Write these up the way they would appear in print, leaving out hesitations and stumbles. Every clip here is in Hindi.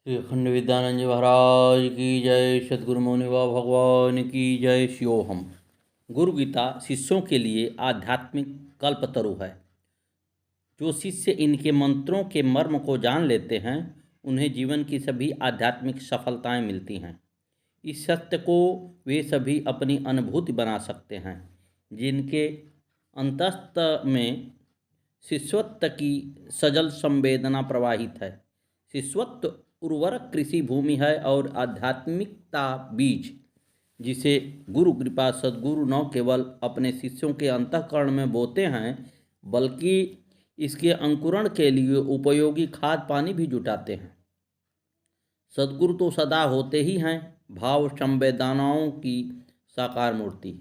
श्री अखंड विद्यानंद जी महाराज की जय। सद्गुरु मौनि बाबा भगवान की जय। शिवोहम। गुरु गीता शिष्यों के लिए आध्यात्मिक कल्पतरु है। जो शिष्य इनके मंत्रों के मर्म को जान लेते हैं उन्हें जीवन की सभी आध्यात्मिक सफलताएं मिलती हैं। इस सत्य को वे सभी अपनी अनुभूति बना सकते हैं जिनके अंतस्थ में शिष्यत्व की सजल संवेदना प्रवाहित है। शिष्यत्व उर्वरक कृषि भूमि है और आध्यात्मिकता बीज, जिसे गुरु कृपा सद्गुरु न केवल अपने शिष्यों के अंतःकरण में बोते हैं बल्कि इसके अंकुरण के लिए उपयोगी खाद पानी भी जुटाते हैं। सद्गुरु तो सदा होते ही हैं, भाव संवेदनाओं की साकार मूर्ति।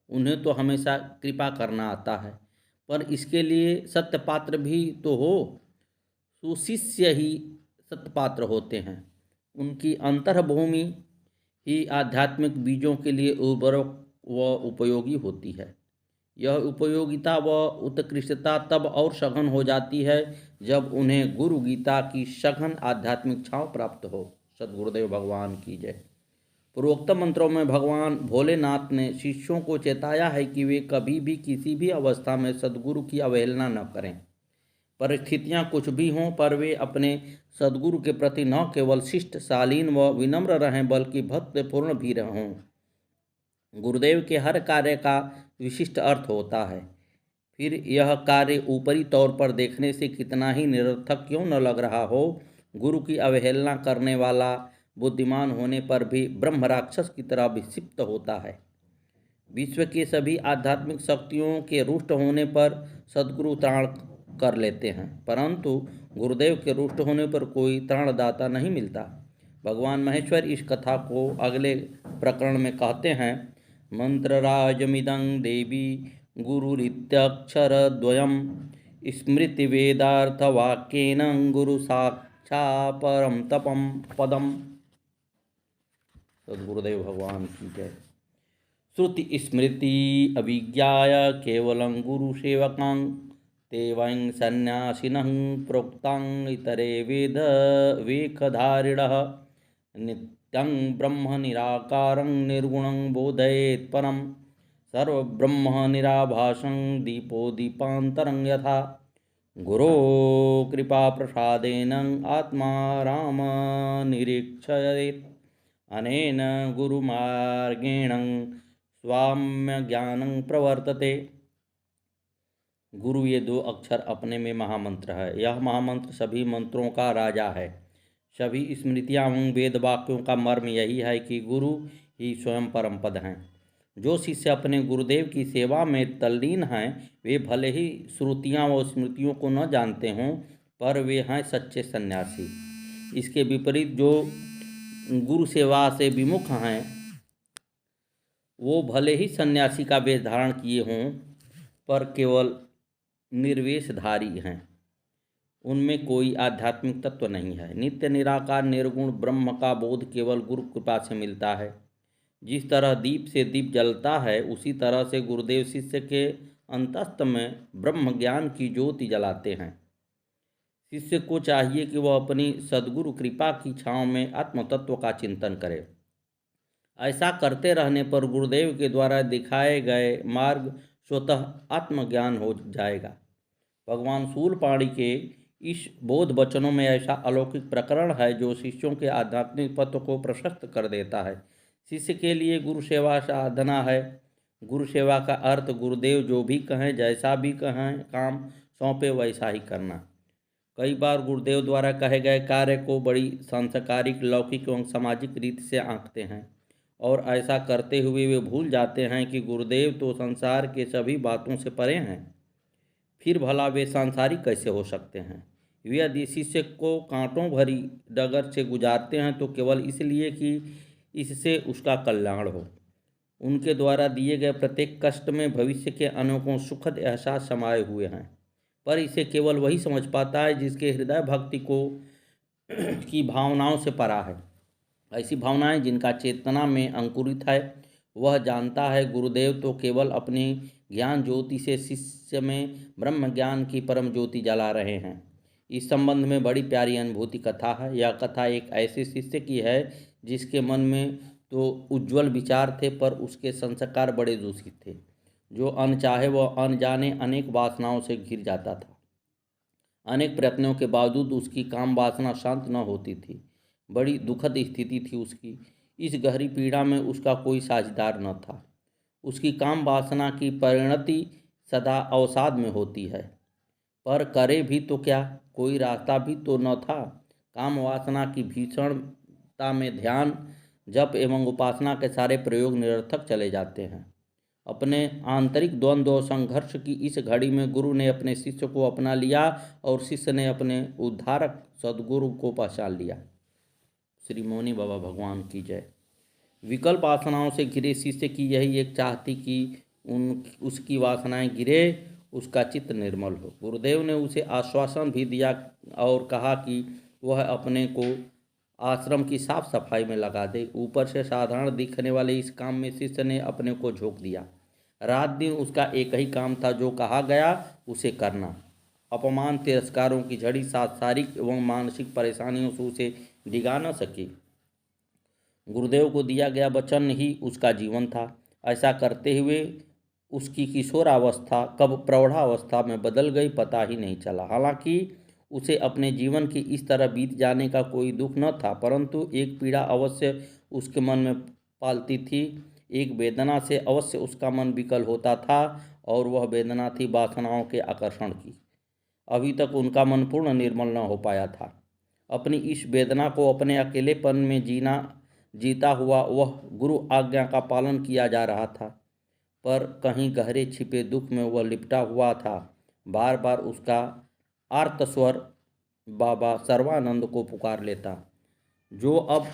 उन्हें तो हमेशा कृपा करना आता है, पर इसके लिए सत्यपात्र भी तो हो। सुशिष्य ही सत्यपात्र होते हैं। उनकी अंतर्भूमि ही आध्यात्मिक बीजों के लिए उर्वरक व उपयोगी होती है। यह उपयोगिता व उत्कृष्टता तब और सघन हो जाती है जब उन्हें गुरु गीता की सघन आध्यात्मिक छाँव प्राप्त हो। सद्गुरुदेव भगवान की जय। पूर्वोक्त मंत्रों में भगवान भोलेनाथ ने शिष्यों को चेताया है कि वे कभी भी किसी भी अवस्था में सद्गुरु की अवहेलना न करें। परिस्थितियां कुछ भी हों, पर वे अपने सद्गुरु के प्रति न केवल शिष्ट, शालीन व विनम्र रहें बल्कि भक्तिपूर्ण भी हों। गुरुदेव के हर कार्य का विशिष्ट अर्थ होता है, फिर यह कार्य ऊपरी तौर पर देखने से कितना ही निरर्थक क्यों न लग रहा हो। गुरु की अवहेलना करने वाला बुद्धिमान होने पर भी ब्रह्म राक्षस की तरह विक्षिप्त होता है। विश्व के सभी आध्यात्मिक शक्तियों के रुष्ट होने पर सद्गुरु त्राण कर लेते हैं, परंतु गुरुदेव के रुष्ट होने पर कोई त्राणदाता नहीं मिलता। भगवान महेश्वर इस कथा को अगले प्रकरण में कहते हैं। मंत्रराजमिदं देवी गुरुरित्यक्षरद्वयं स्मृति वेदार्थवाक्येन गुरु साक्षा परम तपम पदम। सद्गुरुदेव भगवान की जय। श्रुति स्मृति अभिज्ञाय केवलं गुरुसेवकां ते वं सन्यासिनः प्रोक्तां इतरे वेद वेखधारिणः नित्यं ब्रह्म निराकारं निर्गुणं बोधयेत् परं सर्वब्रह्म निराभासं दीपो दीपान्तरं यथा गुरो कृपा प्रसादेन आत्मा राम निरीक्षयेत् अनेन गुरुमार्गेण स्वाम्य ज्ञानं प्रवर्तते। गुरु ये दो अक्षर अपने में महामंत्र है। यह महामंत्र सभी मंत्रों का राजा है। सभी स्मृतियाँ वेद वाक्यों का मर्म यही है कि गुरु ही स्वयं परम पद हैं। जो शिष्य अपने गुरुदेव की सेवा में तल्लीन हैं वे भले ही श्रुतियाँ व स्मृतियों को न जानते हों, पर वे हैं सच्चे सन्यासी। इसके विपरीत जो गुरु सेवा से विमुख हैं वो भले ही सन्यासी का वेश धारण किए हों, पर केवल निर्वेशधारी हैं। उनमें कोई आध्यात्मिक तत्व नहीं है। नित्य निराकार निर्गुण ब्रह्म का बोध केवल गुरु कृपा से मिलता है। जिस तरह दीप से दीप जलता है, उसी तरह से गुरुदेव शिष्य के अंतस्थ में ब्रह्म ज्ञान की ज्योति जलाते हैं। शिष्य को चाहिए कि वह अपनी सद्गुरु कृपा की छाँव में आत्म तत्व का चिंतन करे। ऐसा करते रहने पर गुरुदेव के द्वारा दिखाए गए मार्ग स्वतः आत्मज्ञान हो जाएगा। भगवान शूलपाणि के इस बोध वचनों में ऐसा अलौकिक प्रकरण है जो शिष्यों के आध्यात्मिक पथ को प्रशस्त कर देता है। शिष्य के लिए गुरु सेवा साधना है। गुरु सेवा का अर्थ गुरुदेव जो भी कहें, जैसा भी कहें, काम सौंपे वैसा ही करना। कई बार गुरुदेव द्वारा कहे गए कार्य को बड़ी सांस्कारिक, लौकिक एवं सामाजिक रीति से आंकते हैं और ऐसा करते हुए वे भूल जाते हैं कि गुरुदेव तो संसार के सभी बातों से परे हैं। फिर भला वे सांसारिक कैसे हो सकते हैं? वे यदि शिष्य को कांटों भरी डगर से गुजारते हैं तो केवल इसलिए कि इससे उसका कल्याण हो। उनके द्वारा दिए गए प्रत्येक कष्ट में भविष्य के अनेकों सुखद एहसास समाये हुए हैं, पर इसे केवल वही समझ पाता है जिसके हृदय भक्ति को की भावनाओं से परा है। ऐसी भावनाएं जिनका चेतना में अंकुरित है वह जानता है गुरुदेव तो केवल अपनी ज्ञान ज्योति से शिष्य में ब्रह्म ज्ञान की परम ज्योति जला रहे हैं। इस संबंध में बड़ी प्यारी अनुभूति कथा है। यह कथा एक ऐसे शिष्य की है जिसके मन में तो उज्जवल विचार थे, पर उसके संस्कार बड़े दूषित थे। जो अनचाहे वह अनजाने अनेक वासनाओं से घिर जाता था। अनेक प्रयत्नों के बावजूद उसकी काम वासना शांत न होती थी। बड़ी दुखद स्थिति थी उसकी। इस गहरी पीड़ा में उसका कोई साझेदार न था। उसकी काम वासना की परिणति सदा अवसाद में होती है, पर करे भी तो क्या, कोई रास्ता भी तो न था। काम वासना की भीषणता में ध्यान, जप एवं उपासना के सारे प्रयोग निरर्थक चले जाते हैं। अपने आंतरिक द्वंद्व और संघर्ष की इस घड़ी में गुरु ने अपने शिष्य को अपना लिया और शिष्य ने अपने उद्धारक सद्गुरु को पहचान लिया। श्री मौनी बाबा भगवान की जय। विकल्प वासनाओं से घिरे शिष्य की यही एक चाह थी कि उसकी वासनाएं गिरे, उसका चित्त निर्मल हो। गुरुदेव ने उसे आश्वासन भी दिया और कहा कि वह अपने को आश्रम की साफ सफाई में लगा दे। ऊपर से साधारण दिखने वाले इस काम में शिष्य ने अपने को झोंक दिया। रात दिन उसका एक ही काम था, जो कहा गया उसे करना। अपमान तिरस्कारों की झड़ी शारीरिक एवं मानसिक परेशानियों से उसे डिगा न सकी। गुरुदेव को दिया गया वचन ही उसका जीवन था। ऐसा करते हुए उसकी किशोरावस्था कब प्रौढ़ावस्था में बदल गई पता ही नहीं चला। हालांकि उसे अपने जीवन की इस तरह बीत जाने का कोई दुख न था, परंतु एक पीड़ा अवश्य उसके मन में पालती थी। एक वेदना से अवश्य उसका मन विकल होता था, और वह वेदना थी वासनाओं के आकर्षण की। अभी तक उनका मन पूर्ण निर्मल न हो पाया था। अपनी इस वेदना को अपने अकेलेपन में जीता हुआ वह गुरु आज्ञा का पालन किया जा रहा था, पर कहीं गहरे छिपे दुख में वह लिपटा हुआ था। बार बार उसका आर्त स्वर बाबा सर्वानंद को पुकार लेता, जो अब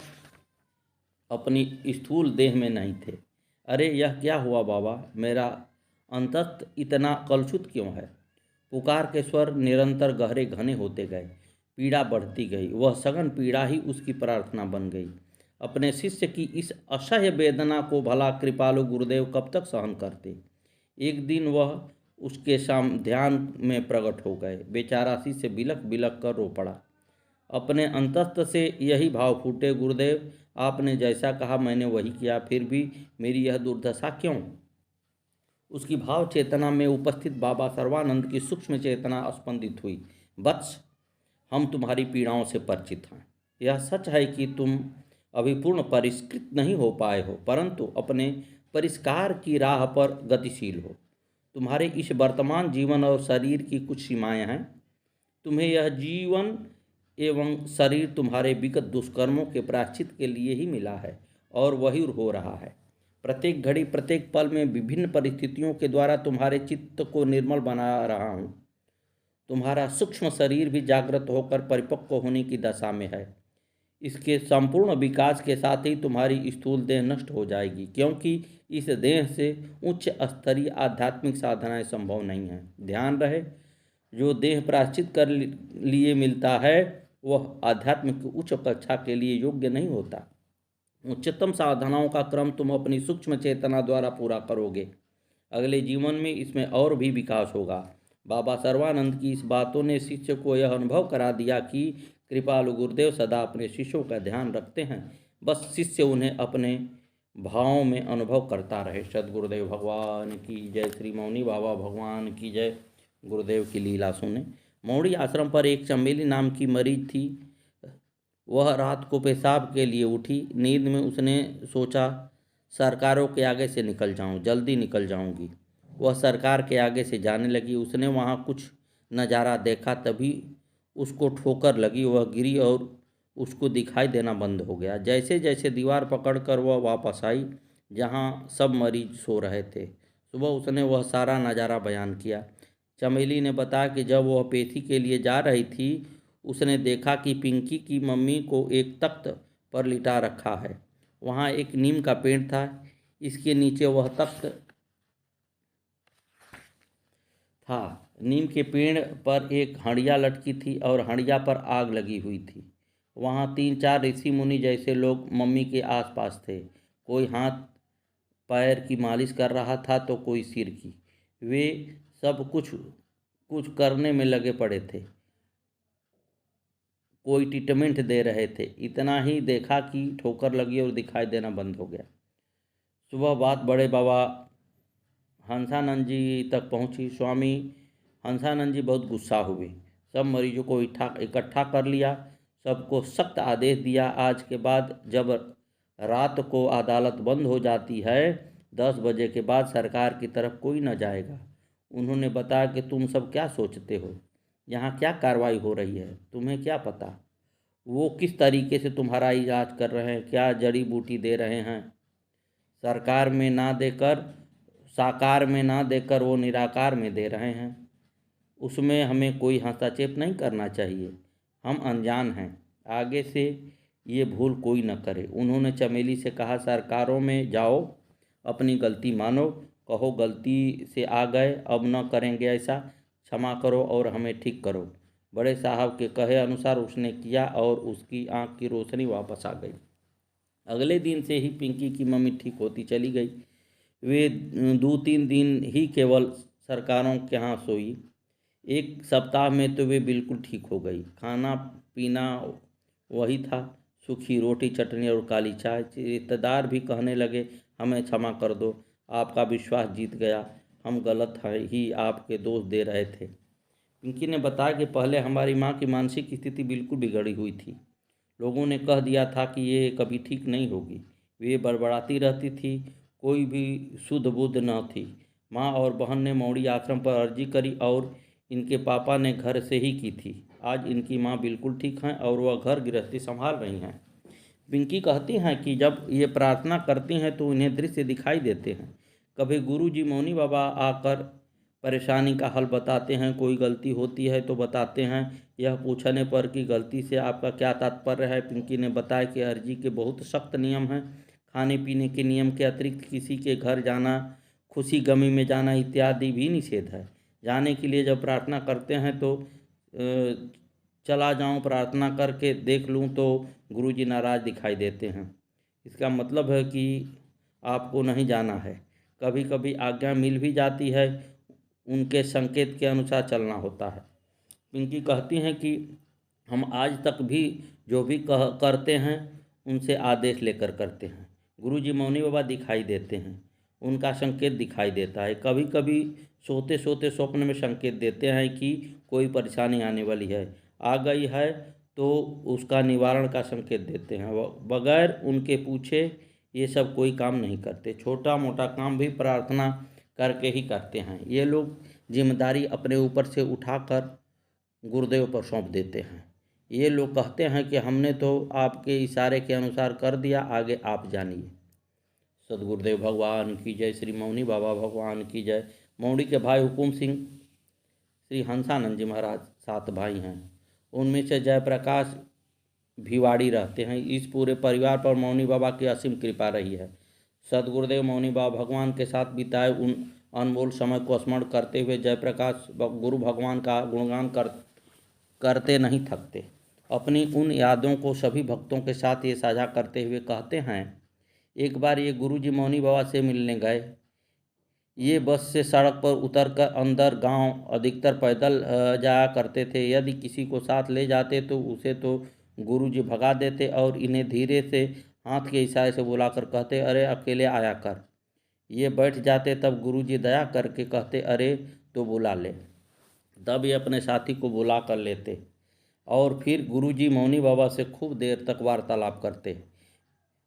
अपनी स्थूल देह में नहीं थे। अरे यह क्या हुआ बाबा, मेरा अंतस्थ इतना कलुषित क्यों है? पुकार के स्वर निरंतर गहरे घने होते गए। पीड़ा बढ़ती गई। वह सघन पीड़ा ही उसकी प्रार्थना बन गई। अपने शिष्य की इस असह्य वेदना को भला कृपालु गुरुदेव कब तक सहन करते? एक दिन वह उसके ध्यान में प्रकट हो गए। बेचारा शिष्य बिलख बिलख कर रो पड़ा। अपने अंतस्थ से यही भाव फूटे, गुरुदेव आपने जैसा कहा मैंने वही किया, फिर भी मेरी यह दुर्दशा क्यों? उसकी भाव चेतना में उपस्थित बाबा सर्वानंद की सूक्ष्म चेतना स्पंदित हुई। वत्स, हम तुम्हारी पीड़ाओं से परिचित हैं। यह सच है कि तुम अभी पूर्ण परिष्कृत नहीं हो पाए हो, परंतु अपने परिष्कार की राह पर गतिशील हो। तुम्हारे इस वर्तमान जीवन और शरीर की कुछ सीमाएं हैं। तुम्हें यह जीवन एवं शरीर तुम्हारे विगत दुष्कर्मों के प्रायश्चित के लिए ही मिला है, और वही हो रहा है। प्रत्येक घड़ी प्रत्येक पल में विभिन्न परिस्थितियों के द्वारा तुम्हारे चित्त को निर्मल बना रहा हूँ। तुम्हारा सूक्ष्म शरीर भी जागृत होकर परिपक्व होने की दशा में है। इसके संपूर्ण विकास के साथ ही तुम्हारी स्थूल देह नष्ट हो जाएगी, क्योंकि इस देह से उच्च स्तरीय आध्यात्मिक साधनाएं संभव नहीं हैं। ध्यान रहे, जो देह प्रायश्चित कर लिए मिलता है वह आध्यात्मिक उच्च कक्षा के लिए योग्य नहीं होता। उच्चतम साधनाओं का क्रम तुम अपनी सूक्ष्म चेतना द्वारा पूरा करोगे। अगले जीवन में इसमें और भी विकास होगा। बाबा सर्वानंद की इस बातों ने शिष्य को यह अनुभव करा दिया कि कृपालु गुरुदेव सदा अपने शिष्यों का ध्यान रखते हैं, बस शिष्य उन्हें अपने भावों में अनुभव करता रहे। सद्गुरुदेव भगवान की जय। श्री मौनी बाबा भगवान की जय। गुरुदेव की लीला सुने। मौड़ी आश्रम पर एक चमेली नाम की मरीज थी। वह रात को पेशाब के लिए उठी। नींद में उसने सोचा, सरकारों के आगे से निकल जाऊं, जल्दी निकल जाऊंगी। वह सरकार के आगे से जाने लगी। उसने वहां कुछ नज़ारा देखा, तभी उसको ठोकर लगी। वह गिरी और उसको दिखाई देना बंद हो गया। जैसे जैसे दीवार पकड़कर वह वापस आई जहां सब मरीज सो रहे थे। सुबह उसने वह सारा नज़ारा बयान किया। चमेली ने बताया कि जब वह पेथी के लिए जा रही थी, उसने देखा कि पिंकी की मम्मी को एक तख्त पर लिटा रखा है। वहाँ एक नीम का पेड़ था। इसके नीचे वह तख्त था। नीम के पेड़ पर एक हंडिया लटकी थी और हंडिया पर आग लगी हुई थी। वहाँ 3-4 ऋषि मुनि जैसे लोग मम्मी के आसपास थे। कोई हाथ पैर की मालिश कर रहा था तो कोई सिर की। वे सब कुछ कुछ करने में लगे पड़े थे। कोई ट्रीटमेंट दे रहे थे। इतना ही देखा कि ठोकर लगी और दिखाई देना बंद हो गया। सुबह बात बड़े बाबा हंसानंद जी तक पहुंची। स्वामी हंसानंद जी बहुत गुस्सा हुए। सब मरीजों को इकट्ठा कर लिया, सबको सख्त आदेश दिया, आज के बाद जब रात को अदालत बंद हो जाती है 10 बजे के बाद सरकार की तरफ कोई न जाएगा। उन्होंने बताया कि तुम सब क्या सोचते हो, यहाँ क्या कार्रवाई हो रही है, तुम्हें क्या पता वो किस तरीके से तुम्हारा इलाज कर रहे हैं, क्या जड़ी बूटी दे रहे हैं। सरकार में ना देकर, साकार में ना देकर वो निराकार में दे रहे हैं। उसमें हमें कोई हस्तक्षेप नहीं करना चाहिए, हम अनजान हैं, आगे से ये भूल कोई न करे। उन्होंने चमेली से कहा, सरकारों में जाओ, अपनी गलती मानो, कहो गलती से आ गए, अब न करेंगे ऐसा, क्षमा करो और हमें ठीक करो। बड़े साहब के कहे अनुसार उसने किया और उसकी आंख की रोशनी वापस आ गई। अगले दिन से ही पिंकी की मम्मी ठीक होती चली गई। वे 2-3 दिन ही केवल सरकारों के यहाँ सोई। एक सप्ताह में तो वे बिल्कुल ठीक हो गई। खाना पीना वही था, सूखी रोटी, चटनी और काली चाय। रिश्तेदार भी कहने लगे, हमें क्षमा कर दो, आपका विश्वास जीत गया, हम गलत हैं ही आपके दोष दे रहे थे। पिंकी ने बताया कि पहले हमारी माँ की मानसिक स्थिति बिल्कुल बिगड़ी हुई थी। लोगों ने कह दिया था कि ये कभी ठीक नहीं होगी। वे बड़बड़ाती रहती थी, कोई भी शुद्ध बुद्ध न थी। माँ और बहन ने मौड़ी आश्रम पर अर्जी करी और इनके पापा ने घर से ही की थी। आज इनकी माँ बिल्कुल ठीक हैं और वह घर गृहस्थी संभाल रही हैं। पिंकी कहती हैं कि जब ये प्रार्थना करती हैं तो उन्हें दृश्य दिखाई देते हैं। कभी गुरुजी मौनी बाबा आकर परेशानी का हल बताते हैं, कोई गलती होती है तो बताते हैं। यह पूछने पर कि गलती से आपका क्या तात्पर्य है, पिंकी ने बताया कि अर्जी के बहुत सख्त नियम हैं। खाने पीने के नियम के अतिरिक्त किसी के घर जाना, खुशी गमी में जाना इत्यादि भी निषेध है। जाने के लिए जब प्रार्थना करते हैं तो चला जाऊं, प्रार्थना करके देख लूं तो गुरुजी नाराज़ दिखाई देते हैं, इसका मतलब है कि आपको नहीं जाना है। कभी कभी आज्ञा मिल भी जाती है, उनके संकेत के अनुसार चलना होता है। पिंकी कहती हैं कि हम आज तक भी जो भी करते हैं उनसे आदेश लेकर करते हैं। गुरुजी मौनी बाबा दिखाई देते हैं, उनका संकेत दिखाई देता है। कभी कभी सोते सोते स्वप्न में संकेत देते हैं कि कोई परेशानी आने वाली है, आ गई है तो उसका निवारण का संकेत देते हैं। बगैर उनके पूछे ये सब कोई काम नहीं करते। छोटा मोटा काम भी प्रार्थना करके ही करते हैं। ये लोग जिम्मेदारी अपने ऊपर से उठाकर गुरुदेव पर सौंप देते हैं। ये लोग कहते हैं कि हमने तो आपके इशारे के अनुसार कर दिया, आगे आप जानिए। सदगुरुदेव भगवान की जय, श्री मौनी बाबा भगवान की जय। मौनी के भाई हुकुम सिंह, श्री हंसानंद जी महाराज 7 भाई हैं, उनमें से जयप्रकाश भिवाड़ी रहते हैं। इस पूरे परिवार पर मौनी बाबा की असीम कृपा रही है। सदगुरुदेव मौनी बाबा भगवान के साथ बिताए उन अनमोल समय को स्मरण करते हुए जयप्रकाश गुरु भगवान का गुणगान करते नहीं थकते। अपनी उन यादों को सभी भक्तों के साथ ये साझा करते हुए कहते हैं, एक बार ये गुरुजी मौनी बाबा से मिलने गए। ये बस से सड़क पर उतरकर अंदर गांव अधिकतर पैदल जाया करते थे। यदि किसी को साथ ले जाते तो उसे तो गुरुजी भगा देते और इन्हें धीरे से हाथ के इशारे से बुलाकर कहते, अरे अकेले आया कर। ये बैठ जाते, तब गुरुजी दया करके कहते, अरे तो बुला ले। तब ये अपने साथी को बुला कर लेते और फिर गुरुजी मौनी बाबा से खूब देर तक वार्तालाप करते।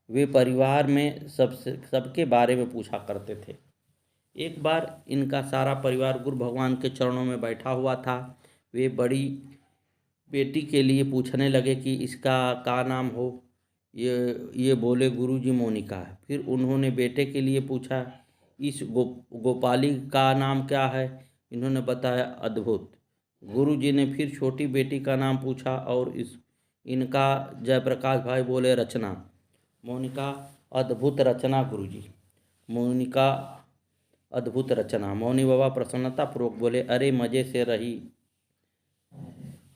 वे परिवार में सबके बारे में पूछा करते थे। एक बार इनका सारा परिवार गुरु भगवान के चरणों में बैठा हुआ था। वे बड़ी बेटी के लिए पूछने लगे कि इसका क्या नाम हो। ये बोले गुरुजी मोनिका है। फिर उन्होंने बेटे के लिए पूछा, इस गोपाली का नाम क्या है। इन्होंने बताया अद्भुत। गुरुजी ने फिर छोटी बेटी का नाम पूछा और इनका जयप्रकाश भाई बोले रचना। मोनिका अद्भुत रचना गुरुजी। मोनिका अद्भुत रचना। मौनी बाबा प्रसन्नतापूर्वक बोले, अरे मज़े से रही,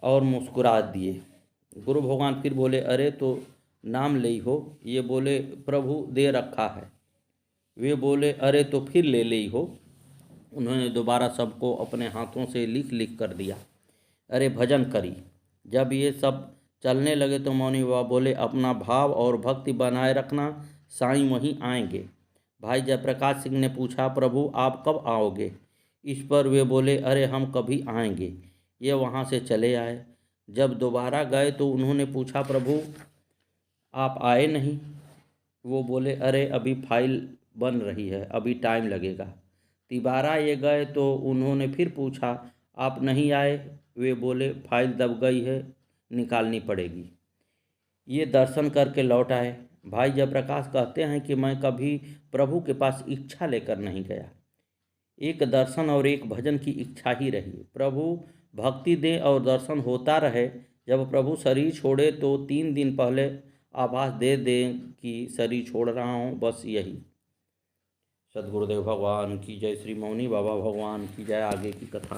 और मुस्कुरा दिए। गुरु भगवान फिर बोले, अरे तो नाम ले हो। ये बोले, प्रभु दे रखा है। वे बोले, अरे तो फिर ले ली हो। उन्होंने दोबारा सबको अपने हाथों से लिख लिख कर दिया, अरे भजन करी। जब ये सब चलने लगे तो मौनी बाबा बोले, अपना भाव और भक्ति बनाए रखना, साईं वहीं आएंगे। भाई जयप्रकाश सिंह ने पूछा, प्रभु आप कब आओगे? इस पर वे बोले, अरे हम कभी आएंगे। ये वहाँ से चले आए। जब दोबारा गए तो उन्होंने पूछा, प्रभु आप आए नहीं? वो बोले, अरे अभी फाइल बन रही है, अभी टाइम लगेगा। तिबारा ये गए तो उन्होंने फिर पूछा, आप नहीं आए? वे बोले, फाइल दब गई है, निकालनी पड़ेगी। ये दर्शन करके लौट आए। भाई जयप्रकाश कहते हैं कि मैं कभी प्रभु के पास इच्छा लेकर नहीं गया, एक दर्शन और एक भजन की इच्छा ही रही। प्रभु भक्ति दें और दर्शन होता रहे। जब प्रभु शरीर छोड़े तो 3 दिन पहले आभास दे दें कि शरीर छोड़ रहा हूँ, बस यही। सद्गुरुदेव भगवान की जय, श्री मौनी बाबा भगवान की जय। आगे की कथा।